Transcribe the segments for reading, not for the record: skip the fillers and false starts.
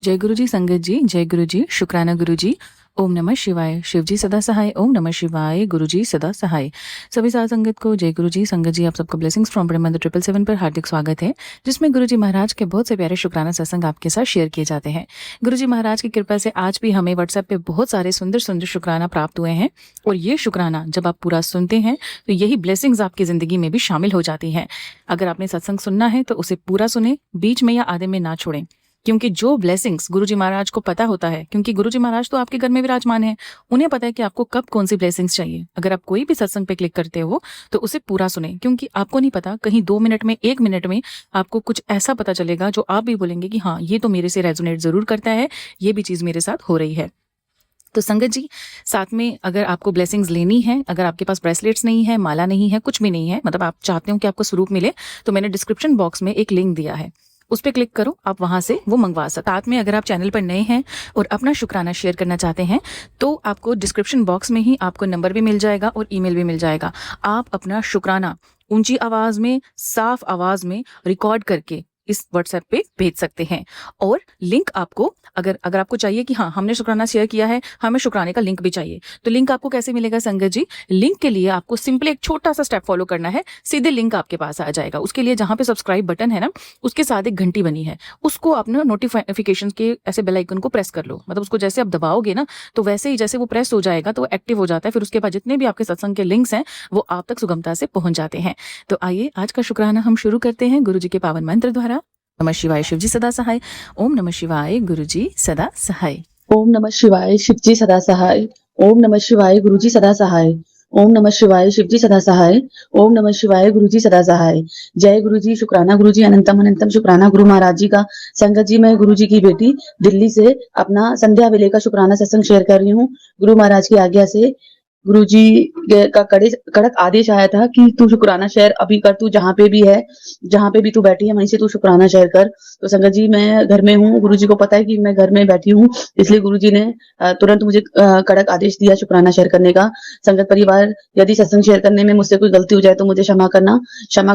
जय गुरु जी, संगत जी, जय गुरु जी, शुक्राना गुरु जी। ओम नमः शिवाय। शिव जी सदा सहाय। ओम नमः शिवाय। गुरु जी सदा सहाय। सभी साध संगत को जय गुरु जी। संगत जी, आप सबको ब्लेसिंग्स फ्रॉम ब्रह्मांड 777 पर हार्दिक स्वागत है, जिसमें गुरु जी महाराज के बहुत से प्यारे शुक्राना सत्संग आपके साथ शेयर किए जाते हैं। गुरु जी महाराज की कृपा से आज भी हमें व्हाट्सएप पे बहुत सारे सुंदर सुंदर शुक्राना प्राप्त हुए हैं, और ये शुक्राना जब आप पूरा सुनते हैं तो यही ब्लेसिंग्स आपकी जिंदगी में भी शामिल हो जाती हैं। अगर आपने सत्संग सुनना है तो उसे पूरा सुने, बीच में या आधे में ना छोड़ें, क्योंकि जो ब्लेसिंग्स गुरुजी महाराज को पता होता है, क्योंकि गुरुजी महाराज तो आपके घर में विराजमान है, उन्हें पता है कि आपको कब कौन सी ब्लेसिंग्स चाहिए। अगर आप कोई भी सत्संग पे क्लिक करते हो तो उसे पूरा सुने, क्योंकि आपको नहीं पता, कहीं 2 मिनट में 1 मिनट में आपको कुछ ऐसा पता चलेगा जो आप भी बोलेंगे कि हाँ, ये तो मेरे से रेजोनेट जरूर करता है, ये भी चीज मेरे साथ हो रही है। तो संगत जी, साथ में अगर आपको ब्लेसिंग्स लेनी है, अगर आपके पास ब्रेसलेट्स नहीं है, माला नहीं है, कुछ भी नहीं है, मतलब आप चाहते हो कि आपको स्वरूप मिले, तो मैंने डिस्क्रिप्शन बॉक्स में एक लिंक दिया है, उस पर क्लिक करो, आप वहां से वो मंगवा सकते। साथ में अगर आप चैनल पर नए हैं और अपना शुक्राना शेयर करना चाहते हैं तो आपको डिस्क्रिप्शन बॉक्स में ही आपको नंबर भी मिल जाएगा और ईमेल भी मिल जाएगा। आप अपना शुक्राना ऊंची आवाज में, साफ आवाज में रिकॉर्ड करके इस व्हाट्सएप पे भेज सकते हैं। और लिंक आपको अगर आपको चाहिए कि हाँ, हमने शुक्राना शेयर किया है, हमें शुक्राने का लिंक भी चाहिए, तो लिंक आपको कैसे मिलेगा संगत जी? लिंक के लिए आपको सिंपली एक छोटा सा स्टेप फॉलो करना है, सीधे लिंक आपके पास आ जाएगा। उसके लिए जहां पे सब्सक्राइब बटन है ना, उसके साथ एक घंटी बनी है, उसको आप ना नोटिफिकेशन के ऐसे बेल आइकन को प्रेस कर लो, मतलब उसको जैसे आप दबाओगे ना, तो वैसे ही जैसे वो प्रेस हो जाएगा तो वो एक्टिव हो जाता है। फिर उसके बाद जितने भी आपके सत्संग के लिंक्स हैं वो आप तक सुगमता से पहुंच जाते हैं। तो आइए आज का शुक्राना हम शुरू करते हैं गुरु जी के पावन मंत्र द्वारा। नमः शिवाय, शिव जी सदा सहाय। ओम नमः शिवाय, गुरु जी सदा सहाय। ओम नमः शिवाय, शिवजी सदा सहाय। ओम नमः शिवाय, गुरुजी सदा सहाय। ओम नमः शिवाय, शिवजी सदा सहाय। ओम नमः शिवाय, गुरुजी सदा सहाय। जय गुरुजी, शुक्राना गुरुजी, अनंतम अनंतम शुक्राना गुरु महाराज जी का। संगत जी, मैं गुरुजी की बेटी दिल्ली से अपना संध्या वेले का शुक्राना सत्संग शेयर कर रही हूँ। गुरु महाराज की आज्ञा से गुरुजी का कड़क आदेश आया था कि तू शुक्राना शेयर अभी कर, तू जहां पे भी है, जहां पे भी तू बैठी है वहीं से तू शुक्राना शेयर कर। तो संगत जी, मैं घर में हूँ, गुरुजी को पता है कि मैं घर में बैठी हूँ, इसलिए गुरुजी ने तुरंत मुझे कड़क आदेश दिया शुक्राना शेयर करने का। संगत परिवार, यदि सत्संग शेयर करने में मुझसे कोई गलती हो जाए तो मुझे क्षमा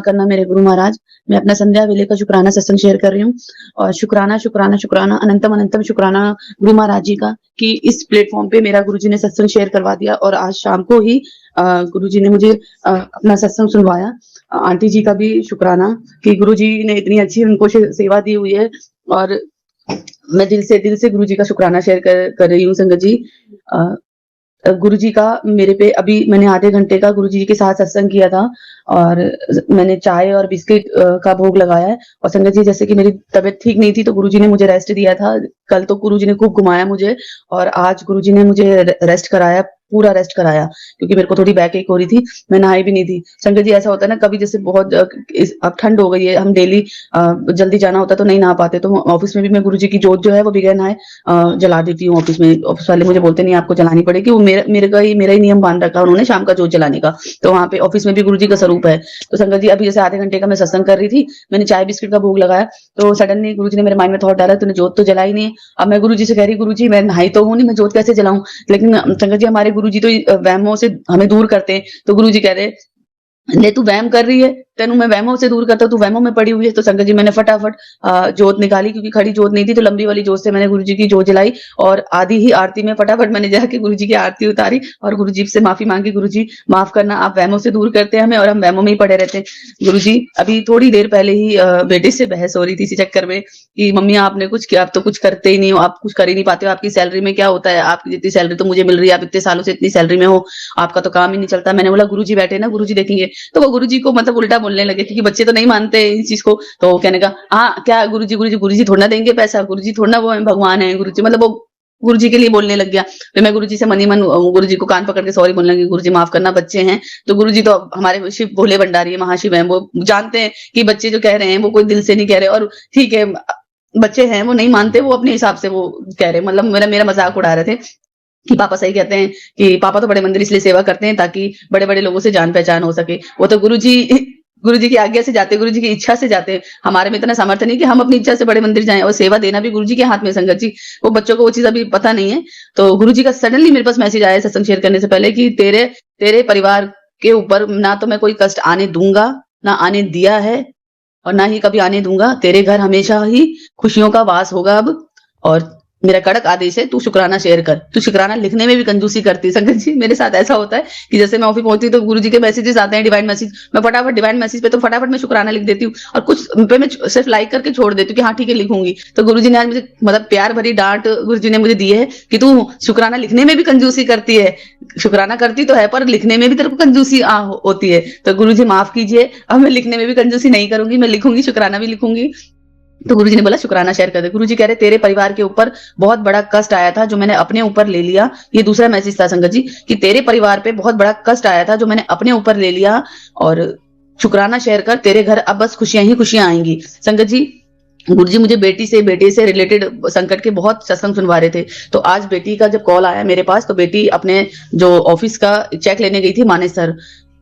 करना मेरे गुरु महाराज। मैं अपना संध्या वेले का शुक्राना सत्संग शेयर कर रही हूँ, और शुक्राना शुक्राना शुक्राना अनंतम अनंतम शुक्राना गुरु महाराज जी का कि इस प्लेटफॉर्म पे मेरा गुरुजी ने सत्संग शेयर करवा दिया, और आज शाम को ही गुरुजी ने मुझे अपना सत्संग सुनवाया। आंटी जी का भी शुक्राना कि गुरुजी ने इतनी अच्छी उनको सेवा दी हुई है, और मैं दिल से गुरुजी का शुक्राना शेयर कर रही हूँ। संगत जी, गुरुजी का मेरे पे अभी मैंने आधे घंटे का गुरुजी के साथ सत्संग किया था, और मैंने चाय और बिस्किट का भोग लगाया है। और संगत जी, जैसे कि मेरी तबीयत ठीक नहीं थी तो गुरुजी ने मुझे रेस्ट दिया था। कल तो गुरुजी ने खूब घुमाया मुझे, और आज गुरुजी ने मुझे रेस्ट कराया, पूरा रेस्ट कराया, क्योंकि मेरे को थोड़ी बैक एक हो रही थी, मैं नहाई भी नहीं थी। संगत जी, ऐसा होता है ना, कभी जैसे बहुत अब ठंड हो गई है, हम डेली जल्दी जाना होता है तो नहीं नहा पाते, तो ऑफिस में भी मैं गुरुजी की जोत जो है वो बगैर नहाए जला देती हूँ। ऑफिस में ऑफिस वाले मुझे बोलते नहीं, आपको जलानी पड़ेगी, वो मेरा ही नियम बांध रखा है उन्होंने, शाम का जोत जलाने का। तो वहां पे ऑफिस में भी गुरुजी का स्वरूप है। तो संगत जी, अभी जैसे आधे घंटे का मैं सत्संग कर रही थी, मैंने चाय बिस्किट का भोग लगाया, तो सडनली गुरुजी ने मेरे माइंड में थॉट डाला, तूने जोत तो जलाई नहीं है। अब मैं गुरुजी से कह रही, गुरुजी मैं नहाई तो हूं नहीं, मैं जोत कैसे जलाऊं? लेकिन संगत जी, हमारे गुरुजी तो वहमों से हमें दूर करते हैं। तो गुरुजी कह रहे, ले तू वहम कर रही है, तेनू मैं वहमों से दूर करता हूं, तू वहमों में पड़ी हुई है। तो संगत जी, मैंने फटाफट जोत निकाली, क्योंकि खड़ी जोत नहीं थी, तो लंबी वाली जोत से मैंने गुरुजी की जोत जलाई, और आधी ही आरती में फटाफट मैंने जाके गुरुजी की आरती उतारी और गुरुजी से माफी मांगी, गुरुजी माफ करना, आप वहमों से दूर करते हैं हमें, और हम वहमों में ही पड़े रहते हैं। गुरुजी, अभी थोड़ी देर पहले ही बेटे से बहस हो रही थी इसी चक्कर में कि मम्मी आपने कुछ किया, आप तो कुछ करते ही नहीं हो, आप कुछ कर ही नहीं पाते हो, आपकी सैलरी में क्या होता है, आपकी जितनी सैलरी तो मुझे मिल रही है, आप इतने सालों से इतनी सैलरी में हो, आपका तो काम ही नहीं चलता। मैंने बोला, गुरुजी बैठे ना, गुरुजी देखेंगे। तो वो गुरुजी को मतलब उल्टा बोलने लगे, क्योंकि बच्चे तो नहीं मानते इस चीज को। तो कहने का, हाँ क्या गुरुजी, गुरुजी थोड़ा ना देंगे पैसा, गुरुजी थोड़ा ना वो भगवान है, गुरुजी मतलब वो गुरुजी के लिए बोलने लग गया। फिर मैं गुरुजी से मनी मन गुरुजी को कान पकड़ के सॉरी बोलने लगी, गुरुजी माफ करना, बच्चे हैं। तो गुरुजी तो हमारे शिव भोले भंडारी है, महाशिव है, वो जानते हैं कि बच्चे जो कह रहे हैं वो कोई दिल से नहीं कह रहे, और ठीक है, बच्चे हैं, वो नहीं मानते, वो अपने हिसाब से वो कह रहे, मतलब मेरा मजाक उड़ा रहे थे कि पापा सही कहते हैं कि पापा तो बड़े मंदिर इसलिए सेवा करते हैं ताकि बड़े बड़े लोगों से जान पहचान हो सके। वो तो गुरुजी की आज्ञा से जाते, गुरुजी की इच्छा से जाते। हमारे में इतना सामर्थ्य नहीं कि हम अपनी इच्छा से बड़े मंदिर जाएं, और सेवा देना भी गुरुजी के हाथ में। संगत जी, वो बच्चों को वो चीज अभी पता नहीं है। तो गुरुजी का सडनली मेरे पास मैसेज आया सत्संग शेयर करने से पहले कि तेरे परिवार के ऊपर ना तो मैं कोई कष्ट आने दूंगा, ना आने दिया है, और ना ही कभी आने दूंगा। तेरे घर हमेशा ही खुशियों का वास होगा अब, और मेरा कड़क आदेश है, तू शुक्राना शेयर कर। तू शुक्राना लिखने में भी कंजूसी करती है संगत जी। मेरे साथ ऐसा होता है कि जैसे मैं ऑफिस पहुंचती हूँ तो गुरुजी के मैसेजेस आते हैं, डिवाइन मैसेज, मैं फटाफट डिवाइन मैसेज पे तो फटाफट मैं शुक्राना लिख देती हूँ, और कुछ पे मैं सिर्फ लाइक करके छोड़ देती हूँ कि हाँ ठीक है लिखूंगी। तो गुरुजी ने आज मुझे मतलब प्यार भरी डांट गुरुजी ने मुझे दी है कि तू शुक्राना लिखने में भी कंजूसी करती है। शुक्राना करती तो है पर लिखने में भी तेरे को कंजूसी होती है। तो गुरुजी माफ कीजिए, अब मैं लिखने में भी कंजूसी नहीं करूंगी, मैं लिखूंगी, शुक्राना भी लिखूंगी। तो गुरुजी ने बोला शुक्राना शेयर कर दे। गुरुजी कह रहे तेरे परिवार के ऊपर बहुत बड़ा कष्ट आया था जो मैंने अपने ऊपर ले लिया। ये दूसरा मैसेज था संगत जी कि तेरे परिवार पे बहुत बड़ा कष्ट आया था जो मैंने अपने ऊपर ले लिया, और शुक्राना शेयर कर, तेरे घर अब बस खुशियां ही खुशियां आएंगी। संगत जी गुरुजी मुझे बेटे से रिलेटेड संकट के बहुत सत्संग सुनवा रहे थे। तो आज बेटी का जब कॉल आया मेरे पास, तो बेटी अपने जो ऑफिस का चेक लेने गई थी मानेसर,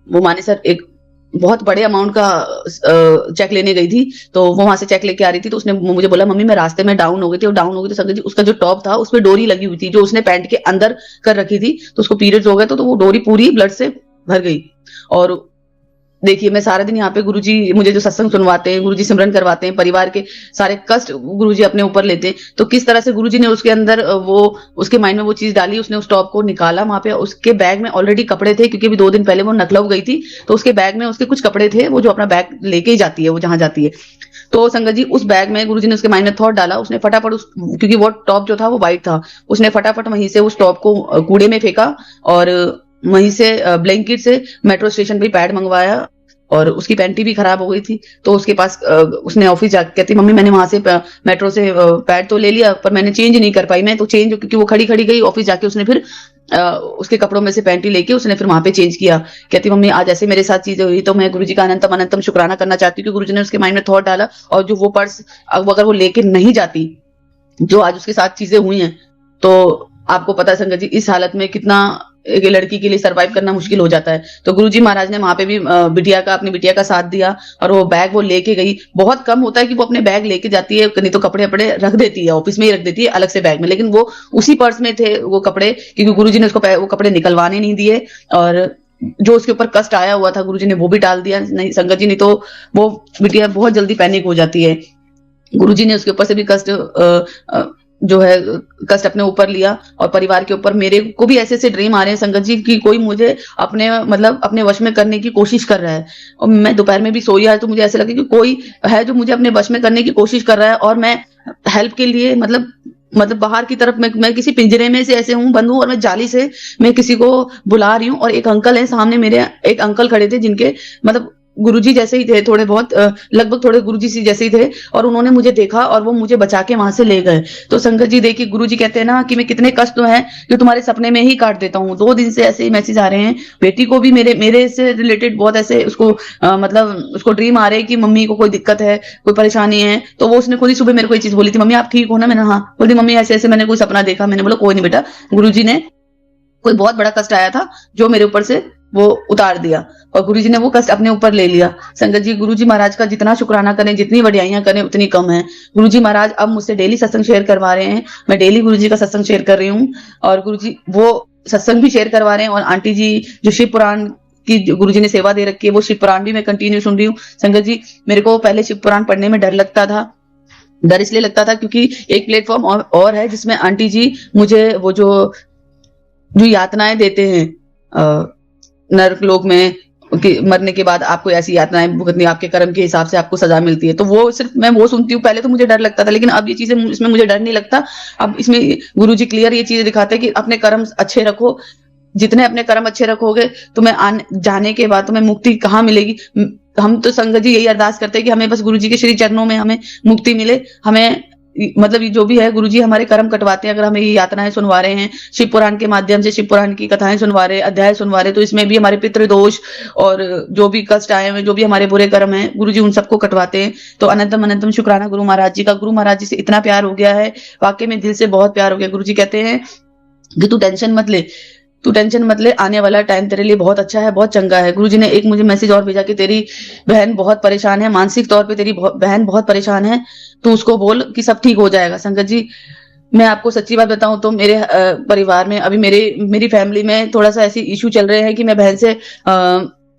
वो मानेसर एक बहुत बड़े अमाउंट का चेक लेने गई थी। तो वो वहां से चेक लेके आ रही थी, तो उसने मुझे बोला मम्मी मैं रास्ते में डाउन हो गई थी। और डाउन हो गई तो संगत जी उसका जो टॉप था उसमें डोरी लगी हुई थी जो उसने पैंट के अंदर कर रखी थी। तो उसको पीरियड्स हो गए तो वो डोरी पूरी ब्लड से भर गई। और देखिए मैं सारा दिन यहाँ पे गुरुजी मुझे जो सत्संग सुनवाते हैं, गुरुजी सिमरन करवाते हैं, परिवार के सारे कष्ट गुरुजी अपने ऊपर लेते हैं। तो किस तरह से गुरुजी ने उसके अंदर वो उसके माइंड में वो चीज डाली, उसने उस टॉप को निकाला। वहां पे उसके बैग में ऑलरेडी कपड़े थे क्योंकि अभी 2 दिन पहले वो नकलव गई थी, तो उसके बैग में उसके कुछ कपड़े थे, वो जो अपना बैग लेके ही जाती है वो जहां जाती है। तो संगत जी उस बैग में गुरुजी ने उसके माइंड में थॉट डाला, उसने फटाफट उस, क्योंकि वो टॉप जो था वो व्हाइट था, उसने फटाफट वहीं से उस टॉप को कूड़े में फेंका, और वहीं से ब्लैंकेट से मेट्रो स्टेशन पे पैड मंगवाया। और उसकी पैंटी भी खराब हो गई थी, तो उसके पास उसने ऑफिस जाके कहती मम्मी मैंने वहां से मेट्रो से पैड तो ले लिया पर मैंने चेंज नहीं कर पाई। मैं तो चेंज क्योंकि वो खड़ी खड़ी गई ऑफिस जाके, उसने फिर उसके कपड़ों में से पैंटी लेके उसने फिर वहां पे चेंज किया। कहती मम्मी आज ऐसे मेरे साथ चीजें हुई तो मैं गुरुजी का अनंतम अनंतम शुक्राना करना चाहती हूँ कि गुरुजी ने उसके माइंड में थॉट डाला, और जो वो पर्स अगर वो लेके नहीं जाती, जो आज उसके साथ चीजें हुई हैं, तो आपको पता है संगत जी इस हालत में कितना एक लड़की के लिए सरवाइव करना मुश्किल हो जाता है। तो गुरुजी महाराज ने वहां पे भी अपनी बिटिया का साथ दिया, और वो बैग वो लेके गई। बहुत कम होता है कि वो अपने बैग लेके जाती है, नहीं तो कपड़े अपने रख देती है, ऑफिस में ही रख देती है अलग से बैग में, लेकिन वो उसी पर्स में थे वो कपड़े, क्योंकि गुरुजी ने उसको वो कपड़े निकलवाने नहीं दिए। और जो उसके ऊपर कष्ट आया हुआ था गुरुजी ने वो भी डाल दिया। नहीं संगत जी, नहीं तो वो बिटिया बहुत जल्दी पैनिक हो जाती है। गुरुजी ने उसके ऊपर से भी कष्ट जो है कष्ट अपने ऊपर लिया, और परिवार के ऊपर। मेरे को भी ऐसे ऐसे ड्रीम आ रहे हैं संगत जी कि कोई मुझे अपने मतलब अपने वश में करने की कोशिश कर रहा है, और मैं दोपहर में भी सोई आज तो मुझे ऐसा लगा कि कोई है जो मुझे अपने वश में करने की कोशिश कर रहा है, और मैं हेल्प के लिए मतलब बाहर की तरफ मैं किसी पिंजरे में से ऐसे हूं बंद हूं, और मैं जाली से मैं किसी को बुला रही हूँ। और एक अंकल है सामने, मेरे एक अंकल खड़े थे जिनके मतलब गुरुजी जैसे ही थे, थोड़े बहुत लगभग थोड़े गुरुजी से जैसे ही थे, और उन्होंने मुझे देखा और वो मुझे बचा के वहां से ले गए। तो संगत जी देखिए गुरुजी कहते हैं ना कि मैं कितने कष्ट तो हैं जो तुम्हारे सपने में ही काट देता हूँ। 2 दिन से ऐसे ही मैसेज आ रहे हैं। बेटी को भी मेरे से रिलेटेड बहुत ऐसे उसको मतलब उसको ड्रीम आ रहे हैं कि मम्मी को कोई दिक्कत है, कोई परेशानी है। तो वो उसने खुद ही सुबह मेरे को ये चीज बोली थी, मम्मी आप ठीक हो ना? मैंने हाँ। बोली मम्मी ऐसे ऐसे मैंने कोई सपना देखा। मैंने बोला कोई नहीं बेटा, गुरुजी ने कोई बहुत बड़ा कष्ट आया था जो मेरे ऊपर से वो उतार दिया, और गुरुजी ने वो कष्ट अपने ऊपर ले लिया। संगत जी गुरुजी महाराज का जितना शुक्राना करें, जितनी वडियाइयां करें उतनी कम है। गुरुजी महाराज अब मुझसे डेली सत्संग शेयर करवा रहे हैं, मैं डेली गुरुजी का सत्संग शेयर कर रही हूँ, और गुरुजी वो सत्संग भी शेयर करवा रहे हैं। और आंटी जी जो शिव पुराण की गुरुजी ने सेवा दे रखी है, वो शिव पुराण भी मैं कंटिन्यू सुन रही हूँ। संगत जी मेरे को पहले शिव पुराण पढ़ने में डर लगता था। डर इसलिए लगता था क्योंकि एक प्लेटफॉर्म और है जिसमें आंटी जी मुझे वो जो यातनाएं देते हैं नरक लोक में कि मरने के बाद आपको ऐसी यातनाएं भुगतनी, आपके कर्म के हिसाब से आपको सजा मिलती है। तो वो सिर्फ मैं वो सुनती हूँ। पहले तो मुझे डर लगता था, लेकिन अब ये चीजें इसमें मुझे डर नहीं लगता। अब इसमें गुरुजी क्लियर ये चीजें दिखाते हैं कि अपने कर्म अच्छे रखो, जितने अपने कर्म अच्छे रखोगे तुम्हें जाने के बाद तुम्हें मुक्ति कहाँ मिलेगी। हम तो संगत जी यही अरदास करते हैं कि हमें बस गुरुजी के श्री चरणों में हमें मुक्ति मिले। हमें मतलब जो भी है गुरुजी हमारे कर्म कटवाते हैं। अगर हमें ये यातनाएं सुनवा रहे हैं शिव पुराण के माध्यम से, शिव पुराण की कथाएं सुनवा रहे, अध्याय सुनवा रहे, तो इसमें भी हमारे पितृदोष और जो भी कष्ट आए हैं, जो भी हमारे बुरे कर्म हैं, गुरुजी उन सबको कटवाते हैं। तो अनंतम अनंतम शुक्राना गुरु महाराज जी का। गुरु महाराज जी से इतना प्यार हो गया है, वाकई में दिल से बहुत प्यार हो गया। गुरुजी कहते हैं कि तू टेंशन मत ले, आने वाला टाइम तेरे लिए बहुत अच्छा है, बहुत चंगा है। गुरुजी ने एक मुझे मैसेज और भेजा कि तेरी बहन बहुत परेशान है, मानसिक तौर पे तेरी बहन बहुत परेशान है, तू उसको बोल कि सब ठीक हो जाएगा। संगत जी मैं आपको सच्ची बात बताऊं तो मेरे परिवार में अभी मेरी फैमिली में थोड़ा सा ऐसी इशू चल रहे हैं कि मैं बहन से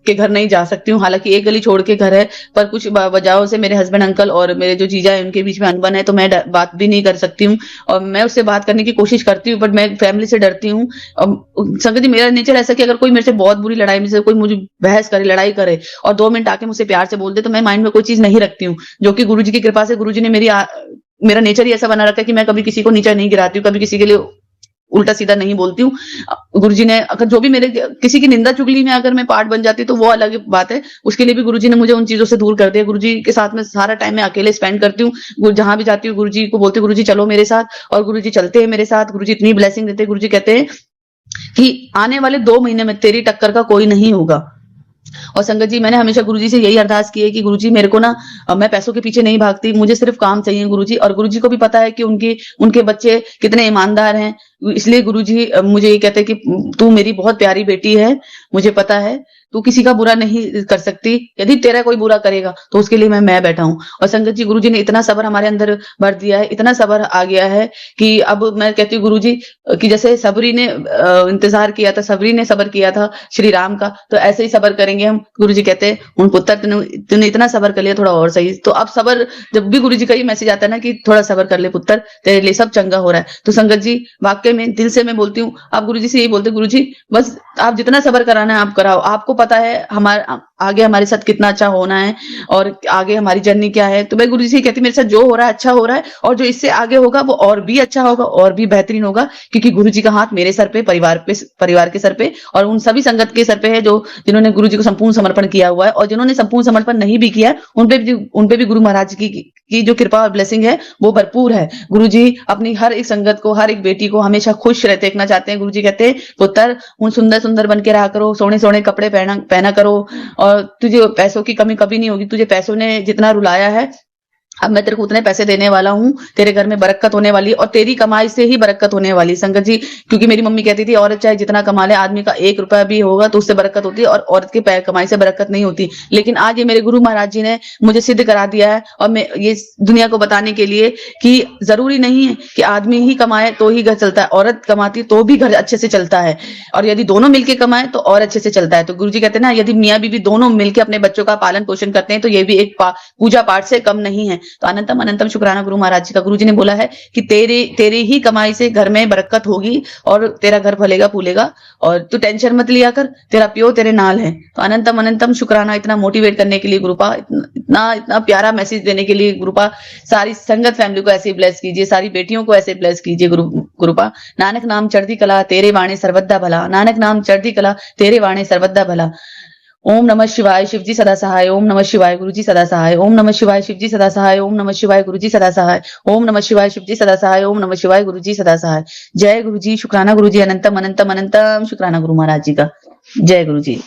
के घर नहीं जा सकती हूँ। हालांकि एक गली छोड़ के घर है, पर कुछ वजहों से मेरे हस्बैंड अंकल और मेरे जो जीजा है उनके बीच में अनबन है, तो मैं बात भी नहीं कर सकती हूँ। और मैं उससे बात करने की कोशिश करती हूँ, बट मैं फैमिली से डरती हूँ। संगत जी, मेरा नेचर ऐसा कि अगर कोई मेरे से बहुत बुरी लड़ाई में से कोई मुझे बहस करे, लड़ाई करे और 2 मिनट आके मुझसे प्यार से बोल दे, तो मैं माइंड में कोई चीज नहीं रखती हूँ। जो कि गुरुजी की कृपा से गुरुजी ने मेरा नेचर ही ऐसा बना रखा है कि मैं कभी किसी को नीचा नहीं गिराती हूँ, कभी किसी के लिए उल्टा सीधा नहीं बोलती हूँ। गुरुजी ने अगर जो भी मेरे किसी की निंदा चुगली में अगर मैं पार्ट बन जाती तो वो अलग बात है। उसके लिए भी गुरुजी ने मुझे उन चीजों से दूर कर दिया। गुरुजी के साथ में सारा टाइम मैं अकेले स्पेंड करती हूँ। जहां भी जाती हूँ गुरुजी को बोलती हूँ, गुरुजी चलो मेरे साथ, और गुरुजी चलते हैं मेरे साथ। गुरुजी इतनी ब्लेसिंग देते हैं। गुरुजी कहते हैं कि आने वाले 2 महीने में तेरी टक्कर का कोई नहीं होगा। और संगत जी, मैंने हमेशा गुरुजी से यही अरदास की है कि गुरुजी मेरे को ना, मैं पैसों के पीछे नहीं भागती, मुझे सिर्फ काम चाहिए गुरुजी। और गुरुजी को भी पता है कि उनके बच्चे कितने ईमानदार हैं, इसलिए गुरुजी मुझे ये कहते हैं कि तू मेरी बहुत प्यारी बेटी है, मुझे पता है तू किसी का बुरा नहीं कर सकती, यदि तेरा कोई बुरा करेगा तो उसके लिए मैं बैठा हूँ। और संगत जी, गुरुजी ने इतना सब्र हमारे अंदर भर दिया है, इतना सब्र आ गया है कि अब मैं कहती हूँ गुरुजी कि जैसे सबरी ने इंतजार किया था, सबरी ने सब्र किया था श्री राम का, तो ऐसे ही सब्र करेंगे हम। गुरुजी कहते हैं उन पुत्र तूने इतना सब्र कर लिया, थोड़ा और सही। तो अब सब्र, जब भी गुरुजी का ये मैसेज आता है ना कि थोड़ा सब्र कर ले पुत्र, तेरे लिए सब चंगा हो रहा है। तो संगत जी, वाकई में दिल से मैं बोलती हूँ, आप गुरुजी से यही बोलते, गुरुजी बस आप जितना सब्र कराना है आप कराओ। आपको पता है हमारा आगे हमारे साथ कितना अच्छा होना है और आगे हमारी जर्नी क्या है। तो मैं गुरुजी से कहती, मेरे साथ जो हो रहा है अच्छा हो रहा है, और जो इससे आगे होगा वो और भी अच्छा होगा और भी बेहतरीन होगा, क्योंकि गुरुजी का हाथ मेरे सर पे, परिवार के सर पे और उन सभी संगत के सर पे है जो जिन्होंने गुरुजी को संपूर्ण समर्पण किया हुआ है। और जिन्होंने संपूर्ण समर्पण नहीं भी किया, उन पे भी गुरु महाराज की जो कृपा और ब्लेसिंग है वो भरपूर है। गुरुजी अपनी हर एक संगत को, हर एक बेटी को हमेशा खुश रहते देखना चाहते हैं। गुरुजी कहते हैं पुत्र उन सुंदर सुंदर बन के रहा करो, सोने सोने कपड़े पहना करो, और तुझे पैसों की कमी कभी नहीं होगी। तुझे पैसों ने जितना रुलाया है, अब मैं तेरे को उतने पैसे देने वाला हूँ, तेरे घर में बरकत होने वाली और तेरी कमाई से ही बरकत होने वाली। संगत जी, क्योंकि मेरी मम्मी कहती थी औरत चाहे जितना कमा ले, आदमी का 1 रुपया भी होगा तो उससे बरकत होती है और औरत के कमाई से बरकत नहीं होती। लेकिन आज ये मेरे गुरु महाराज जी ने मुझे सिद्ध करा दिया है, और मैं ये दुनिया को बताने के लिए कि जरूरी नहीं है कि आदमी ही कमाए तो ही घर चलता है, औरत कमाती तो भी घर अच्छे से चलता है, और यदि दोनों मिलके कमाए तो और अच्छे से चलता है। तो गुरुजी कहते हैं ना, यदि मियाँ बीवी दोनों मिलकर अपने बच्चों का पालन पोषण करते हैं तो ये भी एक पूजा पाठ से कम नहीं है। तो अनंतम अनंतम शुक्राना गुरु महाराज जी का। गुरु जी ने बोला है कि तेरी ही कमाई से घर में बरकत होगी और तेरा घर फलेगा फूलेगा, और तू टेंशन मत लिया कर, तेरा प्यो तेरे नाल है। तो अनंतम अनंतम शुक्राना इतना मोटिवेट करने के लिए गुरुपा, इतना प्यारा मैसेज देने के लिए गुरुपा। सारी संगत फैमिली को ऐसे ब्लेस कीजिए, सारी बेटियों को ऐसे ब्लेस कीजिए गुरुपा। नानक नाम चढ़ती कला तेरे वाणे सर्वदा भला, नानक नाम चढ़ती कला तेरे वाणे सर्वदा भला। ओम नमः शिवाय, शिवजी सदा सहाय। ओम नमः शिवाय, गुरुजी सदा सहाय। ओम नमः शिवाय, शिवजी सदा सहाय। ओम नमः शिवाय, गुरुजी सदा सहाय। ओम नमः शिवाय, शिवजी सदा सहाय। ओम नमः शिवाय, गुरुजी सदा सहाय। जय गुरुजी, शुक्राना गुरुजी, अनंतम अनंतम अनंतम शुक्राना गुरु महाराज जी का। जय गुरुजी।